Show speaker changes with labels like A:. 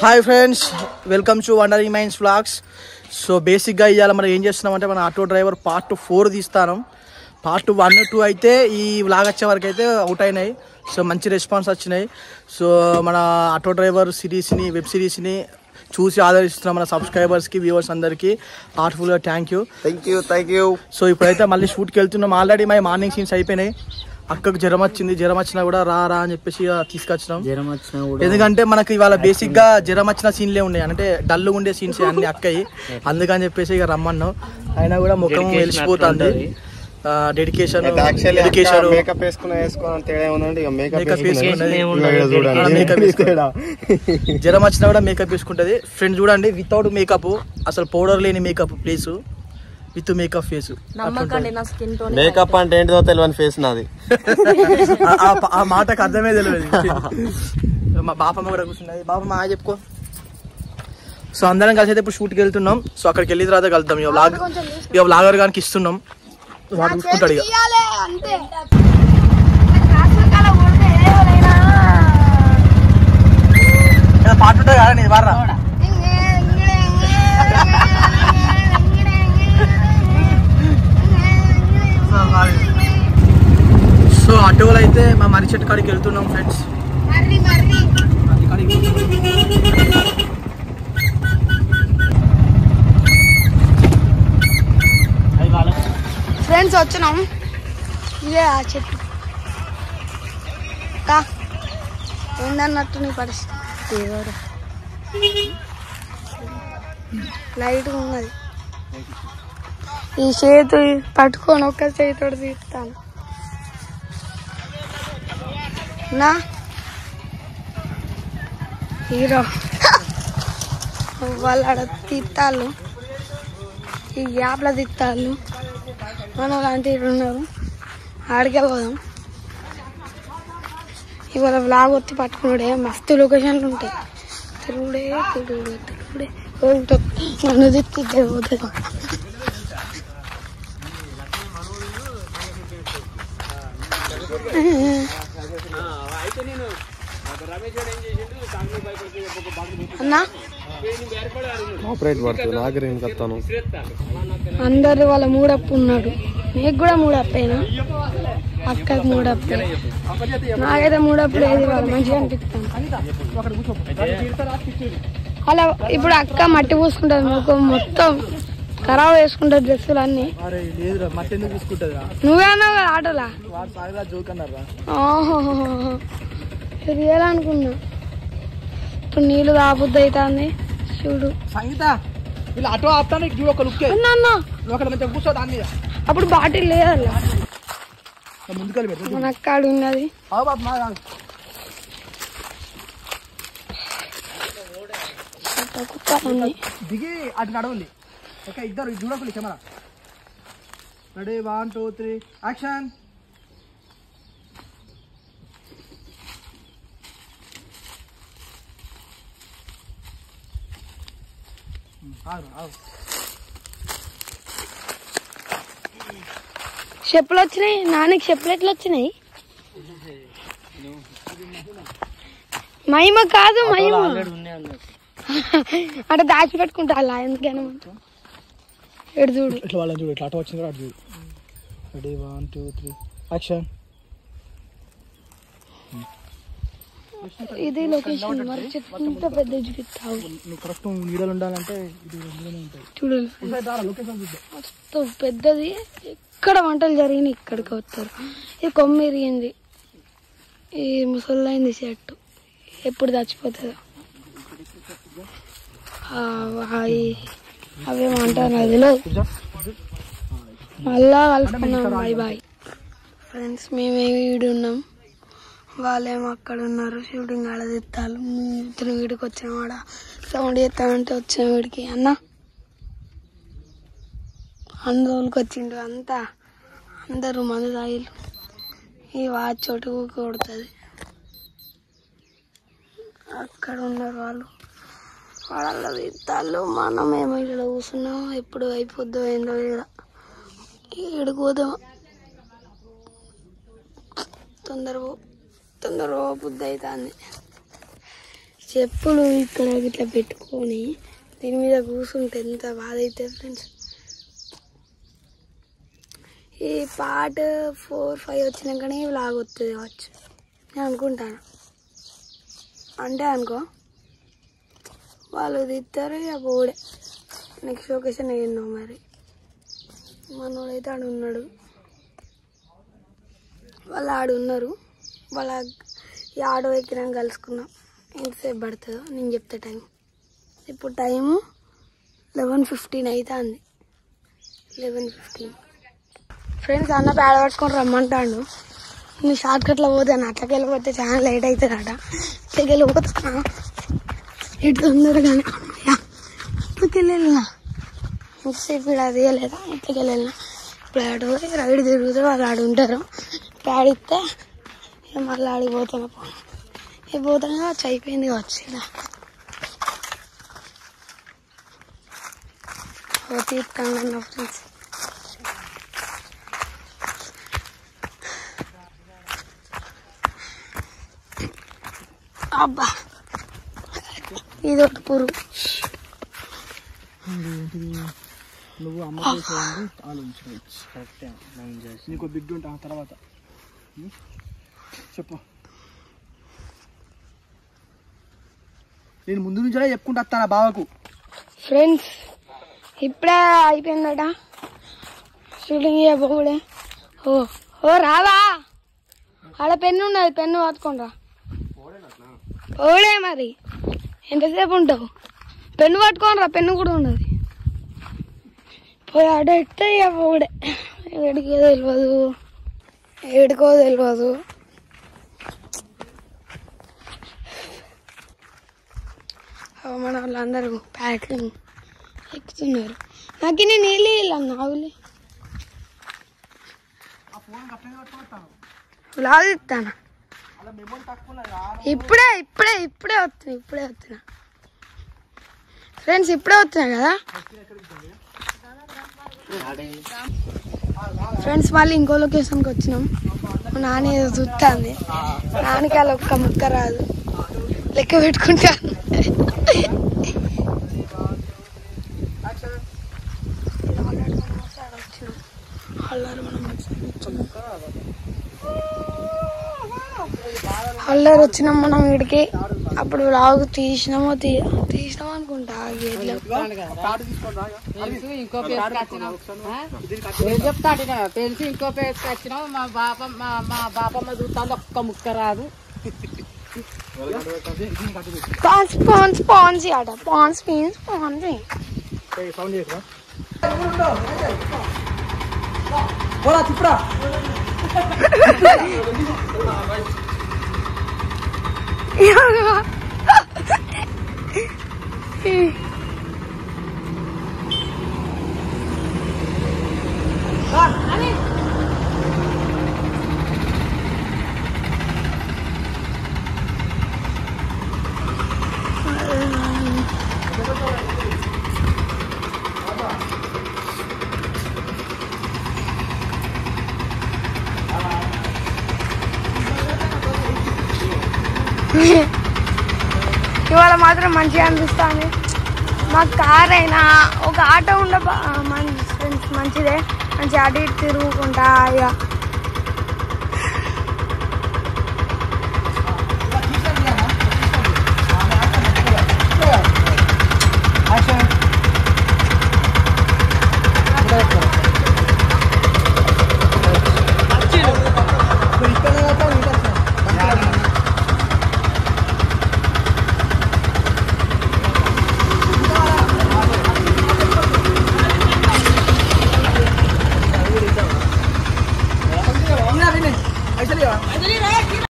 A: Hi friends, welcome to wondering minds vlogs. So బేసిక్గా ఇవాళ మనం ఏం చేస్తున్నామంటే మన ఆటో డ్రైవర్ పార్ట్ 4 తీస్తాను. పార్ట్ 1, 2 అయితే ఈ వ్లాగ్ వచ్చే వరకు అయితే అవుట్ అయినాయి. సో మంచి రెస్పాన్స్ వచ్చినాయి. సో మన ఆటో డ్రైవర్ సిరీస్ని, వెబ్ సిరీస్ని చూసి ఆదరిస్తున్న మన సబ్స్క్రైబర్స్కి, వ్యూవర్స్ అందరికీ హార్ట్ఫుల్గా థ్యాంక్ యూ. సో ఇప్పుడైతే మళ్ళీ షూట్కి వెళ్తున్నాం. ఆల్రెడీ మై మార్నింగ్ సీన్స్ అయిపోయినాయి. అక్కకు జ్వరం వచ్చినా కూడా రా అని చెప్పేసి తీసుకొచ్చినాం. ఎందుకంటే మనకి ఇవాళ బేసిక్ గా జ్వరం వచ్చిన సీన్లే ఉన్నాయి, అంటే డల్ ఉండే సీన్స్ అన్ని అక్కయి. అందుకని చెప్పేసి ఇక రమ్మన్నాం. అయినా కూడా ముఖం వెలిసిపోతుంది. డెడికేషన్
B: మేకప్
A: జ్వరం వచ్చినా కూడా మేకప్ వేసుకుంటది. ఫ్రెండ్ చూడండి, వితౌట్ మేకప్, అసలు పౌడర్ లేని makeup place, with makeup face.
B: Makeup అంటే ఏంటిదో తెలియని ఫేస్ నాది.
A: ఆ మాటకు అర్థమే తెలియదు. మా బాపమ్మ కూడా కూర్చున్నది. బాపమ్మ చెప్పుకో. సో అందరం కలిసి అయితే ఇప్పుడు షూట్కి వెళ్తున్నాం. సో అక్కడికి వెళ్ళిన తర్వాత కలుద్దాం. ఇక వ్లాగర్ గారికి ఇస్తున్నాం, వాడు చూసుకుంటాడు. ఇక పాట ఉంటుంది కదా నీ వారా. సో ఆటోలో అయితే మా మర్రి చెట్టు కాడికి వెళ్తున్నాం ఫ్రెండ్స్.
C: ఫ్రెండ్స్ వచ్చినాం, ఇదే ఆ చెట్టు. ఏందన్నట్టు నీ పరిస్థితి లైట్గా ఉన్నది. ఈ చేతు పట్టుకొని ఒక్క చేతితో తీస్తాను నా హీరో. వాళ్ళు ఆడ తీస్తాళ్ళు, ఈ గ్యాప్లో తీస్తాళ్ళు. మన లాంటి ఉన్నారు. ఆడికే పోదాం. ఇవాళ వ్లాగ్ వచ్చి పట్టుకున్నాడే మస్తు లొకేషన్లు ఉంటాయి. తిరుగుడే నన్ను తిట్టిద్దే పోతుంది. అందరు వాళ్ళ మూడప్పు ఉన్నాడు. నీకు కూడా మూడప్పేనా? అక్కకి మూడప్పే, నాకైతే మూడప్పు లేదు. వాళ్ళు మంచిగా అనిపిస్తాను అలా. ఇప్పుడు అక్క మట్టి పూసుకుంటది, ముఖం మొత్తం ఖరాబ్ వేసుకుంటారు డ్రెస్సులు అన్ని. నువ్వేనావు కదా ఆటోలా? రియల్ అనుకున్నా. ఇప్పుడు నీళ్ళు తాగుద్ది అవుతుంది. చూడు అప్పుడు బాటిల్ లేదల్లా, మన అక్కడ ఉన్నది.
A: దిగి అటు నడవండి. ఓకే, ఇద్దరు చూడకులి. Camera ready, 1, 2, 3 action.
C: చెప్పులు వచ్చినాయి. నాన్నకి చెప్పులు ఎట్లా వచ్చినాయి? మహిమ కాదు, మహిమ అంటే దాచిపెట్టుకుంటా అలా. ఎందుకైనా ఎడు చూడు,
A: ఇట్లా వాళ్ళని చూడు, ఇట్లా ఆటో వచ్చింది అటు చూడు. Ready, 1, 2, 3 action.
C: ఇది లొకేషన్. మరి చెట్టు ఇంత పెద్ద చూపిస్తావు.
A: నువ్వు కరెక్ట్ నీడలు ఉండాలంటే ఇది ఉంటాయి.
C: చూడాలి మస్తు పెద్దది. ఇక్కడ వంటలు జరిగినాయి, ఇక్కడికి వస్తారు. ఇది కొమ్మ ఇరిగింది. ఈ ముసలైంది చెట్టు, ఎప్పుడు చచ్చిపోతుందో. అవేమంటారు నదిలో. మళ్ళా కలుసుకున్నాం. Bye bye friends. మేమే వీడున్నాం, వాళ్ళేమో అక్కడ ఉన్నారు. షూటింగ్ ఆడ తెత్తాలు. ఇద్దరు వీడికి వచ్చాము. ఆడ సౌండ్ చేస్తామంటే వచ్చిన వీడికి అన్న అందులోకి వచ్చిండు. అంతా అందరూ మందు తాగిలు. ఈ వాచ్ చోటు కొడుతుంది. అక్కడ ఉన్నారు వాళ్ళు, వాళ్ళ తీస్తాళ్ళు. మనమేమో ఇక్కడ కూర్చున్నాం. ఎప్పుడు అయిపోద్దో ఏందో. ఇక్కడ ఏడుకోదాం. తొందరగా బుద్ధి అవుతుంది. చెప్పులు ఇక్కడ ఇట్లా పెట్టుకొని దీని మీద కూర్చుంటే ఎంత బాధ అవుతుంది ఫ్రెండ్స్. ఈ పార్ట్ 4-5 వచ్చినాకనే వ్లాగ్ వస్తుంది కావచ్చు నేను అనుకుంటాను. అంటే అనుకో వాళ్ళు తిత్తారు ఇక పోడే. నెక్స్ట్ లొకేషన్ ఏందో మరి. మనోడైతే ఆడు ఉన్నాడు, వాళ్ళు ఆడున్నారు. వాళ్ళ ఈ ఆటో ఎక్కినాక కలుసుకున్నాం. ఎంతసేపు పడుతుందో నేను చెప్తా టైం. ఇప్పుడు టైము 11:15 అవుతుంది. 11:15 ఫ్రెండ్స్. అన్న పేడ పట్టుకొని రమ్మంటాడు. నేను షార్ట్ కట్లో పోతాను. అట్లకి వెళ్ళిపోతే చాలా లేట్ అవుతుంది అట. ఇట్లకి వెళ్ళిపోతాను ఇటు తొందరగానే. ఇట్లకి వెళ్ళినా ఎంతసేపు ఇక్కడ అది లేదా. ఇట్లకి వెళ్ళినా ఇప్పుడు ఆడు రైడ్ తిరుగుతారు. వాళ్ళు ఆడు ఉంటారు. ప్యాడ్ ఇస్తే మళ్ళీ ఆడిపోతాను. పోతాను కావచ్చు. అయిపోయింది కావచ్చు. ఇలా తీస్తాను నా ఫ్రెండ్స్. అబ్బా ఇది ఒకటి పురుగు.
A: నువ్వు అమ్మ ఆలోచించవచ్చు. కరెక్టే. నీకు బిడ్డ ఉంటా తర్వాత చెప్పు. నేను ముందు నుంచి చెప్పుకుంటా వస్తాను బావకు.
C: ఫ్రెండ్స్ ఇప్పుడే అయిపోయిందట షూటింగ్. ఇవ్వకూడే. ఓ రావా, ఆడ పెన్ను ఉన్నది, పెన్ను పట్టుకోండి రా. ఓడే మరి ఎంతసేపు ఉంటావు? పెన్ను పట్టుకోని రా, పెన్ను కూడా ఉన్నది. పోయి ఆడ ఎట్టే పోడే. ఏడికో తెలియదు, ఏడుకో తెలియదు. మన వాళ్ళందరూ ప్యాకింగ్ ఎక్కుతున్నారు. నాకు నేను నీళ్ళు అన్న ఆవులే లాగిస్తాను. ఇప్పుడే ఇప్పుడే ఇప్పుడే వస్తున్నా, ఇప్పుడే వస్తున్నా ఫ్రెండ్స్. ఇప్పుడే వస్తున్నా కదా ఫ్రెండ్స్. మళ్ళీ ఇంకో లొకేషన్కి వచ్చినాం. మా నాన్న ఏదో చూస్తుంది. నాన్నకి అలా ఒక్క ముక్క రాదు, లెక్క పెట్టుకుంటాను. అల్లరి వచ్చినాం మనం వీడికి. అప్పుడు లాగు తీసినామో అనుకుంటా.
D: ఇంకో పేరు చెప్తాడు తెలిసి ఇంకో పేరు వచ్చినాం. మా బాపమ్మ చూస్తాను ఒక్క ముక్క రాదు.
C: పాన్స్ ఆట పాన్స్ మీన్స్ పాన్స్. ఇవాళ మాత్రం మంచిగా అనిపిస్తుంది. మా కార్ అయినా ఒక ఆటో ఉండ ఫ్రెండ్స్ మంచిదే. మంచిగా అటు ఇటు తిరుగుకుంటా ఇక